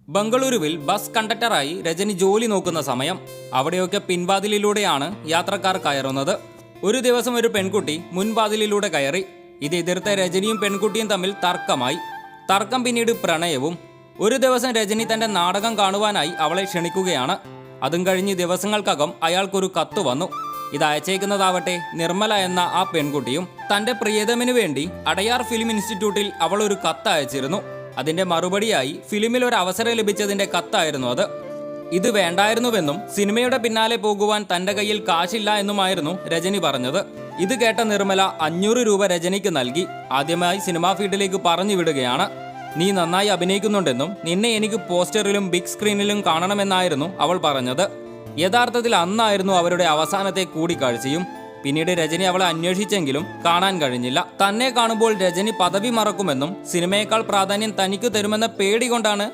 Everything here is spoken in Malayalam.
ബംഗളൂരുവിൽ ബസ് കണ്ടക്ടറായി രജനി ജോലി നോക്കുന്ന സമയം. അവിടെയൊക്കെ പിൻവാതിലിലൂടെയാണ് യാത്രക്കാർ കയറുന്നത്. ഒരു ദിവസം ഒരു പെൺകുട്ടി മുൻവാതിലിലൂടെ കയറി. ഇത് എതിർത്ത രജനിയും പെൺകുട്ടിയും തമ്മിൽ തർക്കമായി. തർക്കം പിന്നീട് പ്രണയവും. ഒരു ദിവസം രജനി തന്റെ നാടകം കാണുവാനായി അവളെ ക്ഷണിക്കുകയാണ്. അതും കഴിഞ്ഞ് ദിവസങ്ങൾക്കകം അയാൾക്കൊരു കത്ത് വന്നു. ഇത് അയച്ചേക്കുന്നതാവട്ടെ നിർമ്മല എന്ന ആ പെൺകുട്ടിയും. തന്റെ പ്രിയതമനു വേണ്ടി അടയാർ ഫിലിം ഇൻസ്റ്റിറ്റ്യൂട്ടിൽ അവൾ ഒരു കത്ത് അയച്ചിരുന്നു. അതിന്റെ മറുപടിയായി ഫിലിമിൽ ഒരു അവസരം ലഭിച്ചതിന്റെ കത്തായിരുന്നു അത്. ഇത് വേണ്ടായിരുന്നുവെന്നും സിനിമയുടെ പിന്നാലെ പോകുവാൻ തന്റെ കയ്യിൽ കാശില്ല എന്നുമായിരുന്നു രജനി പറഞ്ഞത്. ഇത് കേട്ട നിർമ്മല 500 രൂപ രജനിക്ക് നൽകി. ആദ്യമായി സിനിമാ ഫീൽഡിലേക്ക് പറഞ്ഞു വിടുകയാണ്. നീ നന്നായി അഭിനയിക്കുന്നുണ്ടെന്നും നിന്നെ എനിക്ക് പോസ്റ്ററിലും ബിഗ് സ്ക്രീനിലും കാണണമെന്നായിരുന്നു അവൾ പറഞ്ഞത്. യഥാർത്ഥത്തിൽ അന്നായിരുന്നു അവരുടെ അവസാനത്തെ കൂടിക്കാഴ്ചയും. പിന്നീട് രജനി അവളെ അന്വേഷിച്ചെങ്കിലും കാണാൻ കഴിഞ്ഞില്ല. തന്നെ കാണുമ്പോൾ രജനി പദവി മറക്കുമെന്നും സിനിമയേക്കാൾ പ്രാധാന്യം തനിക്ക് തരുമെന്ന പേടി കൊണ്ടാണ്